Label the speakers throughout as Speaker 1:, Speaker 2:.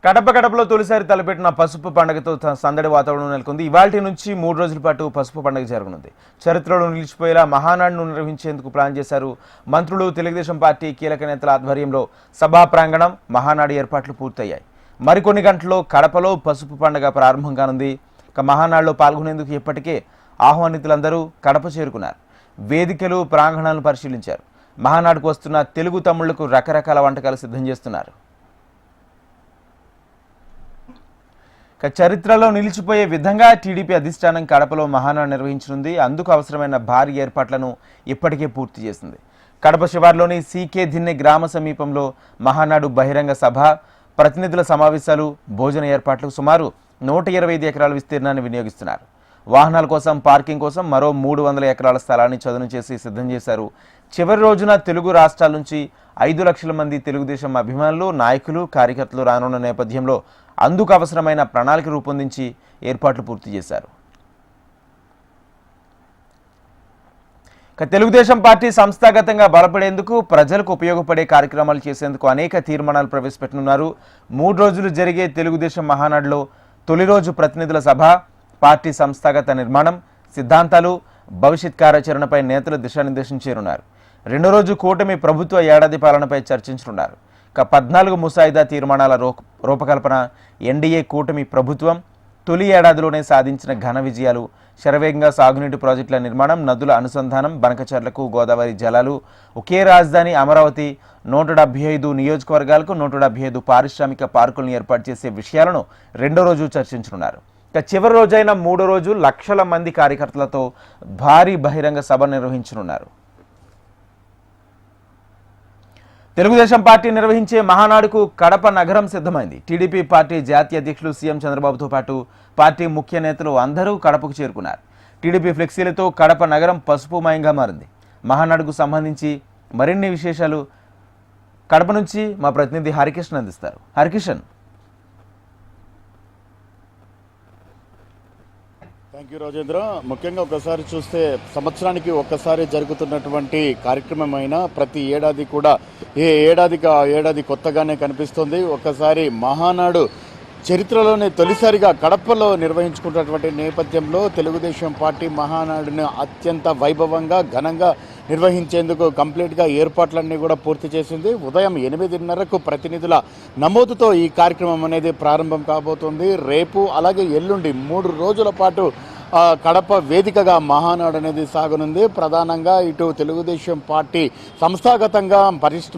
Speaker 1: కడప కడపలో తొలిసారి తలపెట్టిన పసుపు పండుగతో సందడి వాతావరణం నెలకొంది. ఇవాల్టి నుంచి 3 రోజుల పాటు పసుపు పండుగ జరగనుంది. చరిత్రలో నిలిచిపోయేలా మహానాడును నిర్వహించేందుకు ప్లాన్ చేశారు మంత్రులు. తెలుగుదేశం పార్టీ కీలక నేతల ఆధ్వర్యంలో సభా ప్రాంగణం మహానాడు ఏర్పాట్లు పూర్తయ్యాయి. మరికొన్ని గంటల్లో కడపలో పసుపు పండుగ ప్రారంభం కానుంది. మహానాడులో పాల్గొనేందుకు ఇప్పటికే ఆహ్వానితులందరూ కడప చేరుకున్నారు. వేదికలు ప్రాంగణాలను పరిశీలించారు. మహానాడుకు వస్తున్న తెలుగు తమ్ముళ్లకు రకరకాల వంటకాలు సిద్ధం చేస్తున్నారు. చరిత్రలో నిలిచిపోయే విధంగా టీడీపీ అధిష్టానం కడపలో మహానాడు నిర్వహించనుంది. అందుకు అవసరమైన భారీ ఏర్పాట్లను ఇప్పటికే పూర్తి చేసింది. కడప శివార్లోని సీకే దిన్నె గ్రామ సమీపంలో మహానాడు బహిరంగ సభ, ప్రతినిధుల సమావేశాలు, భోజన ఏర్పాట్లు సుమారు 125 ఎకరాల విస్తీర్ణాన్ని వినియోగిస్తున్నారు. వాహనాల కోసం, పార్కింగ్ కోసం మరో 300 ఎకరాల స్థలాన్ని చదును చేసి సిద్ధం చేశారు. చివరి రోజున తెలుగు రాష్ట్రాల నుంచి 5 లక్షల మంది తెలుగుదేశం అభిమానులు, నాయకులు, కార్యకర్తలు రానున్న నేపథ్యంలో అందుకు అవసరమైన ప్రణాళిక రూపొందించి ఏర్పాట్లు పూర్తి చేశారు. తెలుగుదేశం పార్టీ సంస్థాగతంగా బలపడేందుకు, ప్రజలకు ఉపయోగపడే కార్యక్రమాలు చేసేందుకు అనేక తీర్మానాలు ప్రవేశపెట్టనున్నారు. 3 రోజులు జరిగే తెలుగుదేశం మహానాడులో తొలి రోజు ప్రతినిధుల సభ, పార్టీ సంస్థాగత నిర్మాణం, సిద్ధాంతాలు, భవిష్యత్ కార్యాచరణపై నేతలు దిశానిర్దేశం చేయనున్నారు. రెండో రోజు కూటమి ప్రభుత్వ ఏడాది పాలనపై చర్చించనున్నారు. 14 ముసాయిదా తీర్మానాల రూపకల్పన, ఎన్డీఏ కూటమి ప్రభుత్వం తొలి ఏడాదిలోనే సాధించిన ఘన విజయాలు, శరవేగంగా సాగునీటి ప్రాజెక్టుల నిర్మాణం, నదుల అనుసంధానం, బనకచర్లకు గోదావరి జలాలు, ఒకే రాజధాని అమరావతి, 175 నియోజకవర్గాలకు 175 పారిశ్రామిక పార్కులను ఏర్పాటు చేసే విషయాలను రెండో రోజు చర్చించనున్నారు. చివరి రోజైన మూడో రోజు లక్షల మంది కార్యకర్తలతో భారీ బహిరంగ సభ నిర్వహించనున్నారు. తెలుగుదేశం పార్టీ నిర్వహించే మహానాడుకు కడప నగరం సిద్ధమైంది. టీడీపీ పార్టీ జాతీయ అధ్యక్షులు సీఎం చంద్రబాబుతో పాటు పార్టీ ముఖ్య నేతలు అందరూ కడపకు చేరుకున్నారు. టీడీపీ ఫ్లెక్సీలతో కడప నగరం పసుపుమయంగా మారింది. మహానాడుకు సంబంధించి మరిన్ని విశేషాలు కడప నుంచి మా ప్రతినిధి హరికిషన్ అందిస్తారు. హరికిషన్.
Speaker 2: Thank you Rajendra. ముఖ్యంగా ఒకసారి చూస్తే సంవత్సరానికి ఒక్కసారి జరుగుతున్నటువంటి కార్యక్రమమైన ప్రతి ఏడాది కూడా ఏ ఏడాదికి ఆ ఏడాది కొత్తగానే కనిపిస్తుంది. ఒక్కసారి మహానాడు చరిత్రలోనే తొలిసారిగా కడపలో నిర్వహించుకున్నటువంటి నేపథ్యంలో తెలుగుదేశం పార్టీ మహానాడుని అత్యంత వైభవంగా ఘనంగా నిర్వహించేందుకు కంప్లీట్గా ఏర్పాట్లన్నీ కూడా పూర్తి చేసింది. ఉదయం 8:30కు ప్రతినిధుల నమోదుతో ఈ కార్యక్రమం అనేది ప్రారంభం కాబోతుంది. రేపు అలాగే ఎల్లుండి 3 రోజుల పాటు కడప వేదికగా మహానాడు అనేది సాగనుంది. ప్రధానంగా ఇటు తెలుగుదేశం పార్టీ సంస్థాగతంగా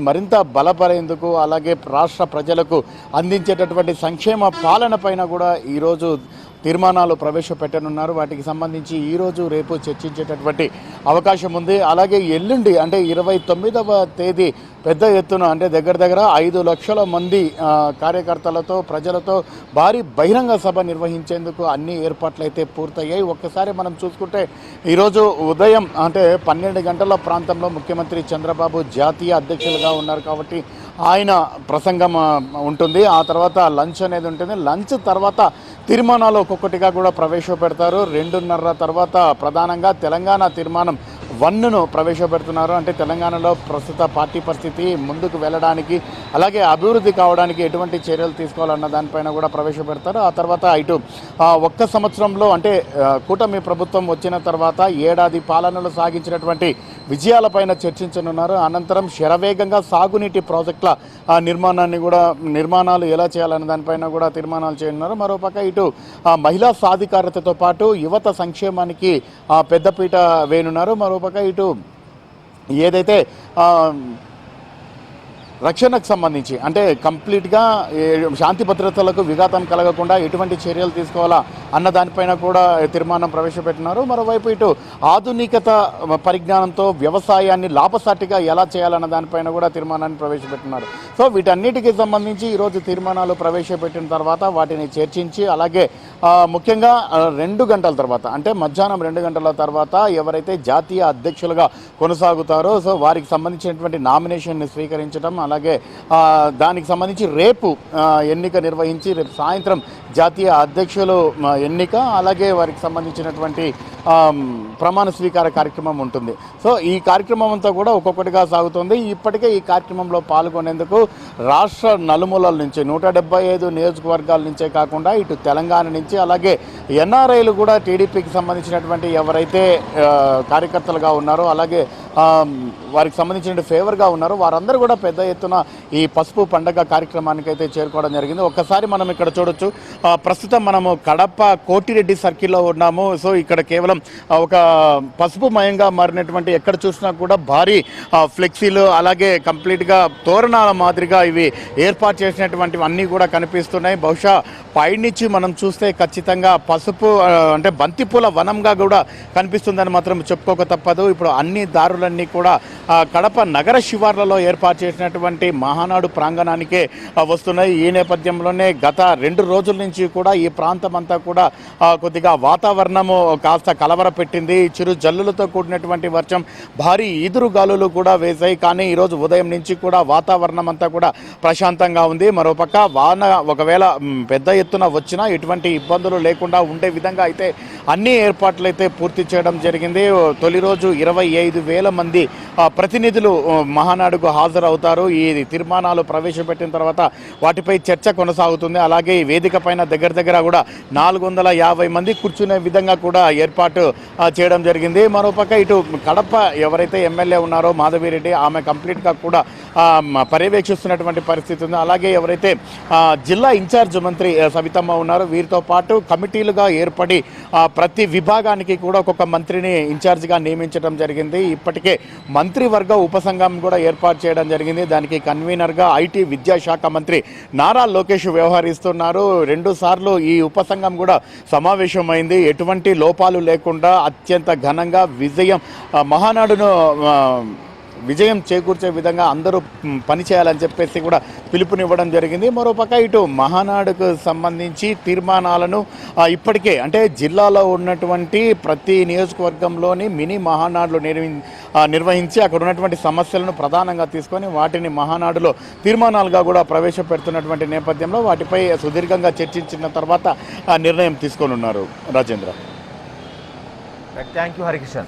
Speaker 2: మరింత బలపడేందుకు, అలాగే రాష్ట్ర ప్రజలకు అందించేటటువంటి సంక్షేమ పాలన పైన కూడా ఈరోజు తీర్మానాలు ప్రవేశపెట్టనున్నారు. వాటికి సంబంధించి ఈరోజు రేపు చర్చించేటటువంటి అవకాశం ఉంది. అలాగే ఎల్లుండి అంటే 29వ తేదీ పెద్ద ఎత్తున అంటే దగ్గర 5 లక్షల మంది కార్యకర్తలతో, ప్రజలతో భారీ బహిరంగ సభ నిర్వహించేందుకు అన్ని ఏర్పాట్లు అయితే పూర్తయ్యాయి. ఒక్కసారి మనం చూసుకుంటే ఈరోజు ఉదయం అంటే 12 గంటల ప్రాంతంలో ముఖ్యమంత్రి చంద్రబాబు జాతీయ అధ్యక్షులుగా ఉన్నారు కాబట్టి ఆయన ప్రసంగం ఉంటుంది. ఆ తర్వాత లంచ్ అనేది ఉంటుంది. లంచ్ తర్వాత తీర్మానాలు ఒక్కొక్కటిగా కూడా ప్రవేశపెడతారు. 2:30 తర్వాత ప్రధానంగా తెలంగాణ తీర్మానం 1ను ప్రవేశపెడుతున్నారు. అంటే తెలంగాణలో ప్రస్తుత పార్టీ పరిస్థితి ముందుకు వెళ్ళడానికి, అలాగే అభివృద్ధి కావడానికి ఎటువంటి చర్యలు తీసుకోవాలన్న దానిపైన కూడా ప్రవేశపెడతారు. ఆ తర్వాత ఇటు ఒక్క సంవత్సరంలో అంటే కూటమి ప్రభుత్వం వచ్చిన తర్వాత ఏడాది పాలనలో సాగించినటువంటి విజయాలపైన చర్చించనున్నారు. అనంతరం శరవేగంగా సాగునీటి ప్రాజెక్టుల నిర్మాణాలు ఎలా చేయాలన్న దానిపైన కూడా తీర్మానాలు చేయనున్నారు. మరోపక్క ఇటు మహిళా సాధికారతతో పాటు యువత సంక్షేమానికి పెద్దపీట వేయనున్నారు. మరోపక్క ఇటు ఏదైతే రక్షణకు సంబంధించి అంటే కంప్లీట్గా శాంతి భద్రతలకు విఘాతం కలగకుండా ఎటువంటి చర్యలు తీసుకోవాలా అన్న దానిపైన కూడా తీర్మానం ప్రవేశపెట్టినారు. మరోవైపు ఇటు ఆధునికత పరిజ్ఞానంతో వ్యవసాయాన్ని లాభసాటిగా ఎలా చేయాలన్న దానిపైన కూడా తీర్మానాన్ని ప్రవేశపెట్టినారు. సో వీటన్నిటికీ సంబంధించి ఈరోజు తీర్మానాలు ప్రవేశపెట్టిన తర్వాత వాటిని చర్చించి, అలాగే ముఖ్యంగా 2 గంటల తర్వాత అంటే మధ్యాహ్నం 2 గంటల తర్వాత ఎవరైతే జాతీయ అధ్యక్షులుగా కొనసాగుతారో సో వారికి సంబంధించినటువంటి నామినేషన్ని స్వీకరించడం, అలాగే దానికి సంబంధించి రేపు ఎన్నిక నిర్వహించి రేపు సాయంత్రం జాతీయ అధ్యక్షులు ఎన్నిక, అలాగే వారికి సంబంధించినటువంటి ప్రమాణ స్వీకార కార్యక్రమం ఉంటుంది. సో ఈ కార్యక్రమం అంతా కూడా ఒక్కొక్కటిగా సాగుతుంది. ఇప్పటికే ఈ కార్యక్రమంలో పాల్గొనేందుకు రాష్ట్ర నలుమూలల నుంచి 175 నియోజకవర్గాల నుంచే కాకుండా ఇటు తెలంగాణ నుంచి అలాగే ఎన్ఆర్ఐలు కూడా టీడీపీకి సంబంధించినటువంటి ఎవరైతే కార్యకర్తలుగా ఉన్నారో అలాగే వారికి సంబంధించిన ఫేవర్గా ఉన్నారో వారందరూ కూడా పెద్ద ఎత్తున ఈ పసుపు పండగ కార్యక్రమానికి అయితే చేరుకోవడం జరిగింది. ఒక్కసారి మనం ఇక్కడ చూడొచ్చు, ప్రస్తుతం మనము కడప కోటిరెడ్డి సర్కిల్లో ఉన్నాము. సో ఇక్కడ కేవలం ఒక పసుపు మయంగా మారినటువంటి ఎక్కడ చూసినా కూడా భారీ ఫ్లెక్సీలు అలాగే కంప్లీట్గా తోరణాల మాదిరిగా ఇవి ఏర్పాటు చేసినటువంటివి అన్నీ కూడా కనిపిస్తున్నాయి. బహుశా పైనుంచి మనం చూస్తే ఖచ్చితంగా పసుపు అంటే బంతిపూల వనంగా కూడా కనిపిస్తుందని మాత్రం చెప్పుకోక తప్పదు. ఇప్పుడు అన్ని దారులన్నీ కూడా కడప నగర శివార్లలో ఏర్పాటు చేసినటువంటి మహానాడు ప్రాంగణానికే వస్తున్నాయి. ఈ నేపథ్యంలోనే గత 2 రోజుల నుంచి కూడా ఈ ప్రాంతం అంతా కూడా కొద్దిగా వాతావరణము కాస్త కలవర పెట్టింది. చిరు జల్లులతో కూడినటువంటి వర్షం, భారీ ఈదురు గాలులు కూడా వేశాయి. కానీ ఈరోజు ఉదయం నుంచి కూడా వాతావరణం అంతా కూడా ప్రశాంతంగా ఉంది. మరోపక్క వాన ఒకవేళ పెద్ద ఎత్తున వచ్చినా ఎటువంటి ఇబ్బందులు లేకుండా ఉండే విధంగా అయితే అన్ని ఏర్పాట్లు అయితే పూర్తి చేయడం జరిగింది. తొలి రోజు 25,000 మంది ప్రతినిధులు మహానాడుకు హాజరవుతారు. ఈ తీర్మానాలు ప్రవేశపెట్టిన తర్వాత వాటిపై చర్చ కొనసాగుతుంది. అలాగే ఈ వేదిక పైన దగ్గర కూడా 450 మంది కూర్చునే విధంగా కూడా ఏర్పాటు చేయడం జరిగింది. మరోపక్క ఇటు కడప ఎవరైతే ఎమ్మెల్యే ఉన్నారో మాధవిరెడ్డి, ఆమె కంప్లీట్గా కూడా పర్యవేక్షిస్తున్నటువంటి పరిస్థితి ఉంది. అలాగే ఎవరైతే జిల్లా ఇన్ఛార్జ్ మంత్రి సవితమ్మ ఉన్నారు, వీరితో పాటు కమిటీలుగా ఏర్పడి ప్రతి విభాగానికి కూడా ఒక్కొక్క మంత్రిని ఇన్ఛార్జిగా నియమించడం జరిగింది. ఇప్పటికే మంత్రివర్గ ఉపసంఘం కూడా ఏర్పాటు చేయడం జరిగింది. దానికి కన్వీనర్గా ఐటీ విద్యాశాఖ మంత్రి నారా లోకేష్ వ్యవహరిస్తున్నారు. 2 సార్లు ఈ ఉపసంఘం కూడా సమావేశమైంది. ఎటువంటి లోపాలు లేకుండా అత్యంత ఘనంగా మహానాడును విజయం చేకూర్చే విధంగా అందరూ పనిచేయాలని చెప్పేసి కూడా పిలుపునివ్వడం జరిగింది. మరోపక్క ఇటు మహానాడుకు సంబంధించి తీర్మానాలను ఇప్పటికే అంటే జిల్లాలో ఉన్నటువంటి ప్రతి నియోజకవర్గంలోని మినీ మహానాడులు నిర్వహించి అక్కడ ఉన్నటువంటి సమస్యలను ప్రధానంగా తీసుకొని వాటిని మహానాడులో తీర్మానాలుగా కూడా ప్రవేశపెడుతున్నటువంటి నేపథ్యంలో వాటిపై సుదీర్ఘంగా చర్చించిన తర్వాత నిర్ణయం తీసుకొని ఉన్నారు. Rajendra,
Speaker 1: thank you Harikishan.